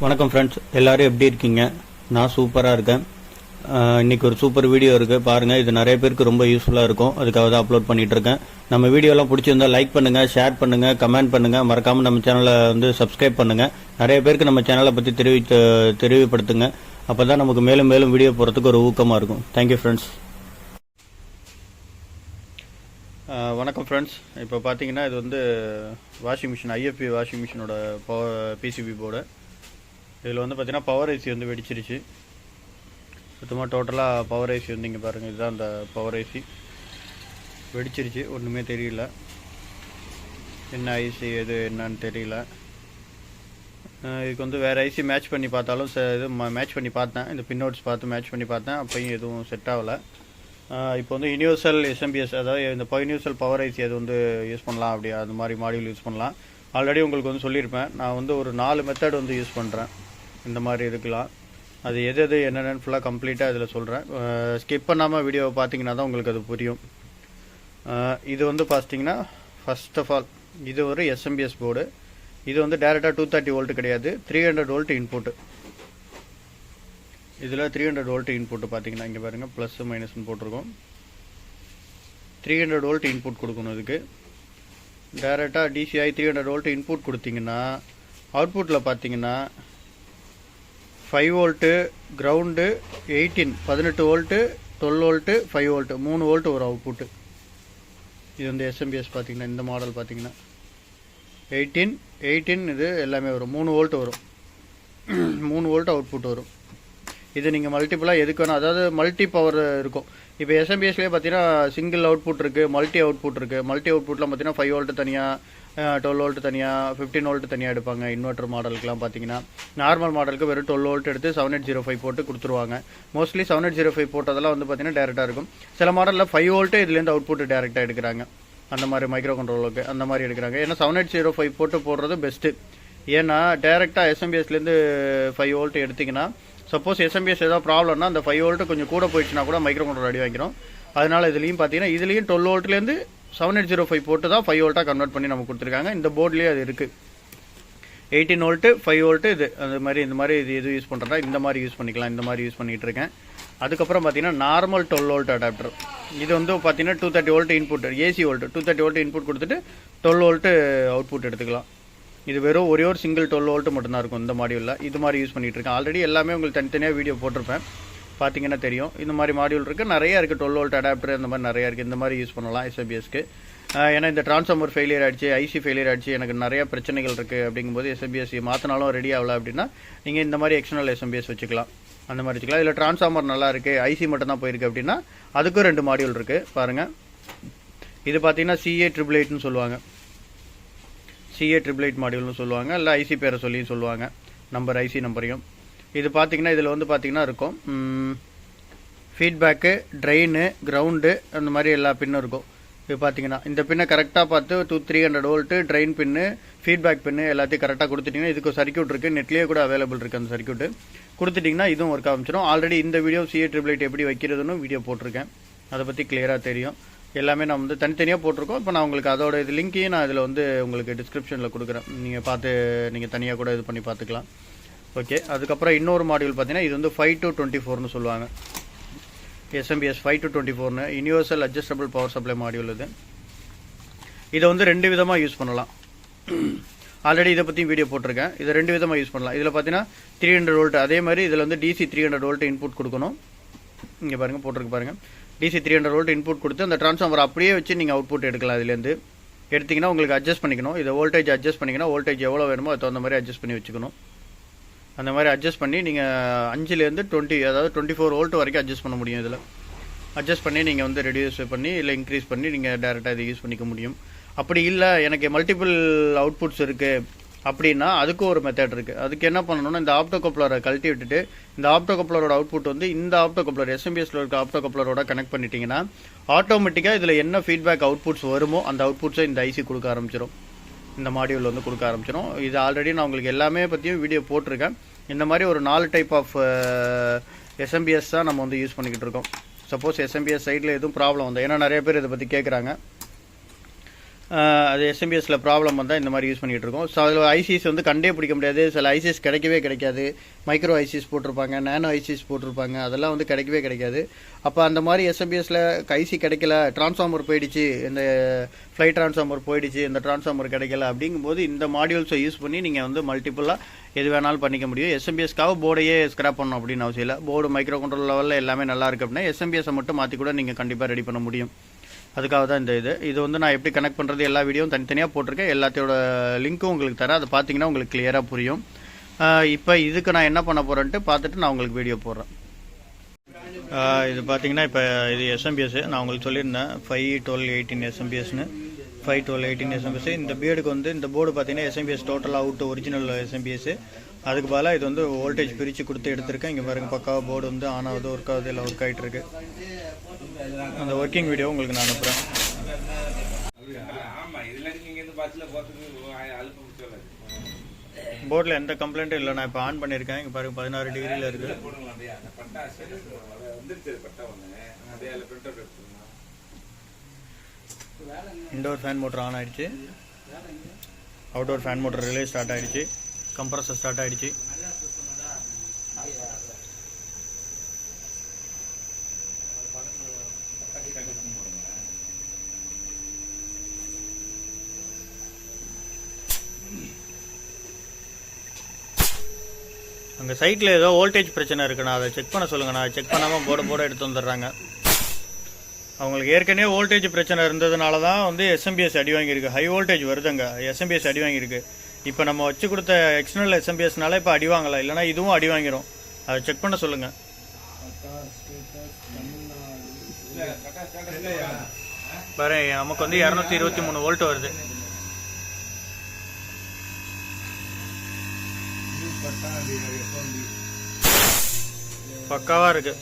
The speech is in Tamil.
வணக்கம் ஃப்ரெண்ட்ஸ், எல்லாரும் எப்படி இருக்கீங்க? நான் சூப்பராக இருக்கேன். இன்னைக்கு ஒரு சூப்பர் வீடியோ இருக்குது பாருங்கள். இது நிறைய பேருக்கு ரொம்ப யூஸ்ஃபுல்லாக இருக்கும், அதுக்காக தான் அப்லோட் பண்ணிட்டு இருக்கேன். நம்ம வீடியோலாம் பிடிச்சிருந்தா லைக் பண்ணுங்கள், ஷேர் பண்ணுங்கள், கமெண்ட் பண்ணுங்கள், மறக்காமல் நம்ம சேனலை சப்ஸ்கிரைப் பண்ணுங்கள். நிறைய பேருக்கு நம்ம சேனலை பற்றி தெரிவிப்படுத்துங்க. அப்போ தான் நமக்கு மேலும் மேலும் வீடியோ போகிறதுக்கு ஒரு ஊக்கமாக இருக்கும். Thank you friends. வணக்கம் ஃப்ரெண்ட்ஸ். இப்போ பார்த்தீங்கன்னா இது வாஷிங் மிஷின், ஐஎஃப்பி வாஷிங் மிஷினோட பிசிபி போர்டு. இதில் பார்த்தீங்கன்னா பவர் ஐசி வெடிச்சிருச்சு. சுத்தமாக டோட்டலாக பவர் ஐசி இங்கே பாருங்கள். இதுதான் அந்த பவர் ஐசி வெடிச்சிருச்சு. ஒன்றுமே தெரியல, என்ன ஐசி எது என்னன்னு தெரியல. இதுக்கு வேறு ஐசி மேட்ச் பண்ணி பார்த்தாலும் இது மேட்ச் பண்ணி பார்த்தேன், இந்த பின்னோட்ஸ் பார்த்து மேட்ச் பண்ணி பார்த்தேன், அப்பையும் எதுவும் செட் ஆகலை. இப்போ யூனிவர்சல் எஸ்எம்பிஎஸ், அதாவது இந்த யூனிவர்சல் பவர் ஐசி அது யூஸ் பண்ணலாம், அப்படி அந்த மாதிரி மாடியூல் யூஸ் பண்ணலாம். ஆல்ரெடி உங்களுக்கு சொல்லியிருப்பேன். நான் ஒரு 4 மெத்தட் யூஸ் பண்ணுறேன். இந்த மாதிரி இருக்கலாம். அது எது என்னென்னு ஃபுல்லாக கம்ப்ளீட்டாக இதில் சொல்கிறேன். ஸ்கிப் பண்ணாமல் வீடியோவை பார்த்தீங்கன்னா தான் உங்களுக்கு அது புரியும். இது பார்த்தீங்கன்னா ஃபர்ஸ்ட் ஆஃப் ஆல் இது ஒரு எஸ்எம்பிஎஸ் போர்டு. இது டேரெக்டாக 230 வோல்ட் கிடையாது, 300 வோல்ட் இன்புட்டு. இதில் 300 வோல்ட் இன்புட்டு பார்த்தீங்கன்னா இங்கே பாருங்கள், ப்ளஸ் மைனஸ்ன்னு போட்டிருக்கோம். 300 வோல்ட் இன்புட் கொடுக்கணும். இதுக்கு டேரெக்டாக டிசிஐ 300 வோல்ட் இன்புட் கொடுத்தீங்கன்னா அவுட்புட்டில் பார்த்தீங்கன்னா 5 volt, ground 18 volt, 12 volt, 5 volt, 3 volt ஒரு அவுட்புட்டு. இது எஸ்எம்பிஎஸ் பார்த்தீங்கன்னா இந்த மாடல் பார்த்தீங்கன்னா 18 இது எல்லாமே வரும். 3 வோல்ட்டு வரும், 3 வோல்ட் அவுட்புட் வரும். இது நீங்கள் மல்டிபிளாக எதுக்கு வேணும், அதாவது மல்டி பவர் இருக்கும். இப்போ எஸ்எம்பிஎஸ்லேயே பார்த்தீங்கன்னா சிங்கிள் அவுட்புட் இருக்குது, மல்டி அவுட்புட் இருக்குது. மல்டி அவுட்புட்லாம் பார்த்தீங்கன்னா 5 வோல்ட்டு தனியாக, 12 வோல்ட்டு தனியாக, 15 வோல்ட்டு தனியாக எடுப்பாங்க. இன்வெர்டர் மாடலுக்குலாம் பார்த்தீங்கன்னா நார்மல் மாடலுக்கு வெறும் 12 வோல்ட் எடுத்து 7805 போட்டு கொடுத்துருவாங்க. மோஸ்ட்லி 7805 போட்டதெல்லாம் பார்த்தீங்கன்னா டேரெக்டாக இருக்கும். சில மாடலில் 5 வோல்ட்டு இதுலேருந்து அவுட்புட் டேரெக்டாக எடுக்கிறாங்க. அந்த மாதிரி மைக்ரோ கண்ட்ரோலுக்கு அந்த மாதிரி எடுக்கிறாங்க. ஏன்னா 7805 போட்டு போடுறது பெஸ்ட்டு. ஏன்னா டேரெக்டாக எஸ்எம்பிஎஸ்லேருந்து 5 வோல்ட் எடுத்திங்கன்னா, சப்போஸ் எஸ்எம்பிஎஸ் ஏதாவது ப்ராப்ளம்னா அந்த 5 வோல்ட்டு கொஞ்சம் கூட போயிடுச்சுன்னா கூட மைக்ரோ கண்ட்ரோல் அடி வாங்கிடும். அதனால் இதுலேயும் பார்த்தீங்கன்னா இதுலேயும் 12 வோல்ட்லேருந்து 7805 போட்டு தான் 5 வோல்ட்டாக கன்வெர்ட் பண்ணி நமக்கு கொடுத்துருக்காங்க. இந்த போர்ட்லேயே அது இருக்குது. 18 வோல்ட்டு, 5 வோல்ட்டு இது அந்த மாதிரி இந்த மாதிரி இது எது யூஸ் பண்ணுறதா இந்த மாதிரி யூஸ் பண்ணிக்கலாம். இந்த மாதிரி யூஸ் பண்ணிகிட்டு இருக்கேன். அதுக்கப்புறம் பார்த்தீங்கன்னா நார்மல் 12 வோல்ட் அடாப்டர். இது பார்த்தீங்கன்னா 230 volt input, AC volt 230 volt input கொடுத்துட்டு 12 வோல்ட்டு அவுட்புட் எடுத்துக்கலாம். இது வெறும் ஒரே ஒரு சிங்கிள் 12 வோல்ட்டு மட்டும்தான் இருக்கும் இந்த மாடியூலில். இது மாதிரி யூஸ் பண்ணிகிட்டு இருக்கேன். ஆல்ரெடி எல்லாமே உங்களுக்கு தனித்தனியாக வீடியோ போட்டிருப்பேன், பார்த்தீங்கன்னா தெரியும். இந்த மாதிரி மாடியூல் இருக்குது, நிறையா இருக்குது. 12 வோல்ட் அடாப்டர் இந்த மாதிரி நிறையா இருக்குது. இந்த மாதிரி யூஸ் பண்ணலாம் எஸ்எம்பிஎஸ்க்கு. ஏன்னா இந்த டிரான்ஸ்ஃபார்மர் ஃபெயிலியர் ஆகிடுச்சு, ஐசி ஃபெயிலியர் ஆகிடுச்சு, எனக்கு நிறையா பிரச்சனைகள் இருக்குது அப்படிங்கும்போது எஸ்எம்பிஎஸ் மாற்றினாலும் ரெடி ஆகலை அப்படின்னா நீங்கள் இந்த மாதிரி எக்ஸ்டர்னல் எஸ்எம்பிஎஸ் வச்சுக்கலாம். அந்த மாதிரி வச்சுக்கலாம். இதில் டிரான்ஸ்ஃபார்மர் நல்லா இருக்குது, ஐசி மட்டும் தான் போயிருக்கு அப்படின்னா அதுக்கும் 2 மாடியூல் இருக்குது பாருங்கள். இது பார்த்தீங்கன்னா CA888ன்னு சொல்லுவாங்க, CA888 மாடியூல்னு சொல்லுவாங்க, இல்லை ஐசி பேரை சொல்லியும் சொல்லுவாங்க, நம்பர் ஐசி நம்பரையும். இது பார்த்தீங்கன்னா இதில் பார்த்தீங்கன்னா இருக்கும் ஃபீட்பேக்கு, ட்ரெயினு, கிரவுண்டு அந்த மாதிரி எல்லா பின்னும் இருக்கும். இது பார்த்தீங்கன்னா இந்த பின்னை கரெக்டாக பார்த்து 300 வோல்ட்டு, ட்ரெயின் பின்னு, ஃபீட்பேக் பின்னு எல்லாத்தையும் கரெக்டாக கொடுத்துட்டிங்கன்னா இதுக்கு சர்க்யூட் இருக்குது, நெட்லேயே கூட அவைலபிள் இருக்குது. அந்த சர்க்யூட்டு கொடுத்துட்டிங்கன்னா இதுவும் ஒர்க் ஆரம்பிச்சிடும். ஆல்ரெடி இந்த வீடியோ CA888 எப்படி வைக்கிறதுன்னு வீடியோ போட்டிருக்கேன், அதை பற்றி கிளியராக தெரியும். எல்லாமே நான் தனித்தனியாக போட்டிருக்கோம். இப்போ நான் உங்களுக்கு அதோட இது லிங்க்கையும் நான் இதில் உங்களுக்கு டிஸ்கிரிப்ஷனில் கொடுக்குறேன். நீங்கள் பார்த்து நீங்கள் தனியாக கூட இது பண்ணி பார்த்துக்கலாம். ஓகே. அதுக்கப்புறம் இன்னொரு மாடியூல் பார்த்தீங்கன்னா இது 5 to 24ன்னு சொல்லுவாங்க. எஸ்எம்பிஎஸ் 5 to 24ன்னு universal adjustable power supply module. இதை 2 விதமாக யூஸ் பண்ணலாம். ஆல்ரெடி இதை பற்றியும் வீடியோ போட்டிருக்கேன். இதை 2 விதமாக யூஸ் பண்ணலாம். இதில் பார்த்தீங்கன்னா 300 வோல்ட், அதே மாதிரி இதில் DC 300 வோல்ட் இன்புட் கொடுக்கணும். இங்கே பாருங்கள், போட்டிருக்கு பாருங்கள். DC 300 வோல்ட் இன்புட் கொடுத்து அந்த டிரான்ஸ்ஃபார்மர் அப்படியே வச்சு நீங்கள் அவுட்புட் எடுக்கலாம். இதுலேருந்து எடுத்திங்கன்னா உங்களுக்கு அட்ஜஸ்ட் பண்ணிக்கணும். இதை வோல்டேஜ் அட்ஜஸ்ட் பண்ணிக்கணும். வோல்டேஜ் எவ்வளோ வேணுமோ அது தகுந்த மாதிரி அட்ஜஸ்ட் பண்ணி வச்சுக்கணும். அந்த மாதிரி அட்ஜஸ்ட் பண்ணி நீங்கள் 5லேருந்து 20, அதாவது 24 வோல்ட் வரைக்கும் அட்ஜஸ்ட் பண்ண முடியும். இதில் அட்ஜஸ்ட் பண்ணி நீங்கள் ரெடியூஸ் பண்ணி இல்லை இன்க்ரீஸ் பண்ணி நீங்கள் டேரெக்டாக இதை யூஸ் பண்ணிக்க முடியும். அப்படி இல்லை எனக்கு மல்டிபிள் அவுட்புட்ஸ் இருக்குது அப்படின்னா அதுக்கு ஒரு மெத்தட் இருக்குது. அதுக்கு என்ன பண்ணணும்னா இந்த ஆப்டோ கப்ளரை கழட்டி விட்டுட்டு இந்த ஆப்டோ கப்ளரோட அவுட்புட் இந்த ஆப்டோ கப்ளர் எஸ்எம்பிஎஸ்ல இருக்க ஆப்டோ கப்ளரோட கனெக்ட் பண்ணிட்டீங்கன்னா ஆட்டோமேட்டிக்காக இதில் என்ன ஃபீட்பேக் அவுட்புட்ஸ் வருமோ அந்த அவுட்புட்ஸை இந்த ஐசி கொடுக்க ஆரம்பிச்சிடும். இந்த மாடியூல் கொடுக்க ஆரம்பிச்சிடும். இது ஆல்ரெடி நான் உங்களுக்கு எல்லாமே பற்றியும் வீடியோ போட்டிருக்கேன். இந்த மாதிரி ஒரு 4 டைப் ஆஃப் எஸ்எம்பிஎஸ் தான் நம்ம யூஸ் பண்ணிக்கிட்டு இருக்கோம். சப்போஸ் எஸ்எம்பிஎஸ் சைடில் எதுவும் ப்ராப்ளம் வந்தால், ஏன்னா நிறைய பேர் இதை பற்றி கேட்குறாங்க. அது எஸ்எம்பிஎஸ்ல ப்ராப்ளம் வந்தால் இந்த மாதிரி யூஸ் பண்ணிகிட்டு இருக்கோம். ஸோ அதில் ஐசிஸ் வந்து கண்டே பிடிக்க முடியாது. சில ஐசிஸ் கிடைக்கவே கிடைக்காது. மைக்ரோ ஐசிஸ் போட்டிருப்பாங்க, நேனோ ஐசிஸ் போட்டிருப்பாங்க, அதெல்லாம் வந்து கிடைக்கவே கிடைக்காது. அப்போ அந்த மாதிரி எஸ்எம்பிஎஸ்ல ஐசி கிடைக்கல, டிரான்ஸ்ஃபார்மர் போயிடுச்சு, இந்த ஃப்ளை டிரான்ஸ்ஃபார்மர் போயிடுச்சு, இந்த டிரான்ஸ்ஃபார்மர் கிடைக்கல அப்படிங்கும்போது இந்த மாடியூல்ஸை யூஸ் பண்ணி நீங்கள் வந்து மல்டிப்புளாக எது வேணாலும் பண்ணிக்க முடியும். எஸ்எம்பிஎஸ்க்காக போர்டையே ஸ்கிராப் பண்ணணும் அப்படின்னு அவசியம் இல்லை. போர்டு மைக்ரோ கண்ட்ரோல் லெவலில் எல்லாமே நல்லா இருக்குது அப்படின்னா எஸ்எம்பிஎஸை மட்டும் மாற்றி கூட நீங்கள் கண்டிப்பாக ரெடி பண்ண முடியும். அதுக்காக தான் இந்த இது வந்து நான் எப்படி கனெக்ட் பண்ணுறது எல்லா வீடியோவும் தனித்தனியாக போட்டிருக்கேன். எல்லாத்தையோட லிங்க்கும் உங்களுக்கு தரேன். அதை பார்த்தீங்கன்னா உங்களுக்கு கிளியராக புரியும். இப்போ இதுக்கு நான் என்ன பண்ண போகிறேன்ட்டு பார்த்துட்டு நான் உங்களுக்கு வீடியோ போடுறேன். இது பார்த்தீங்கன்னா இப்போ இது எஸ்எம்பிஎஸ் நான் உங்களுக்கு சொல்லியிருந்தேன் 51218 எஸ்எம்பிஎஸ்னு 51218 எஸ்எம்பிஎஸ். இந்த பியர்டுக்கு வந்து இந்த போர்டு பார்த்தீங்கன்னா SMPS total out original SMPS. அதுக்கு பதிலாக இது வந்து வோல்டேஜ் பிரித்து கொடுத்து எடுத்திருக்கேன். இங்கே பாருங்கள் பக்காவாக போர்டு வந்து ஆன் ஆகுது, ஒர்க் ஆகுது, இல்லை ஒர்க் ஆகிட்டு இருக்கு. அந்த ஒர்க்கிங் வீடியோ உங்களுக்கு நான் அனுப்புகிறேன். போர்டில் எந்த கம்ப்ளைண்ட்டும் இல்லை. நான் இப்போ ஆன் பண்ணியிருக்கேன். இங்கே பாருங்கள் 16 டிகிரியில் இருக்குது. இன்டோர் ஃபேன் மோட்டர் ஆன் ஆகிடுச்சு. Outdoor fan motor relay start ஆகிடுச்சு. கம்ப்ரஸர் ஸ்டார்ட் ஆகிடுச்சு. அங்கே சைட்டில் ஏதோ வோல்டேஜ் பிரச்சனை இருக்குண்ணா, அதை செக் பண்ண சொல்லுங்கண்ணா. செக் பண்ணாமல் போட எடுத்து வந்துடுறாங்க. அவங்களுக்கு ஏற்கனவே வோல்டேஜ் பிரச்சனை இருந்ததுனால தான் வந்து எஸ்எம்பிஎஸ் அடி வாங்கியிருக்கு. ஹை வோல்டேஜ் வருதுங்க, எஸ்எம்பிஎஸ் அடி வாங்கியிருக்கு. இப்போ நம்ம வச்சு கொடுத்த எக்ஸ்டர்னல் எஸ்எம்பிஎஸ்னால இப்போ அடி வாங்கலாம், இல்லைனா இதுவும் அடி வாங்கிடும். அதை செக் பண்ண சொல்லுங்கள். பாரு நமக்கு வந்து 223 வோல்ட் வருது. பக்காவா இருக்கு.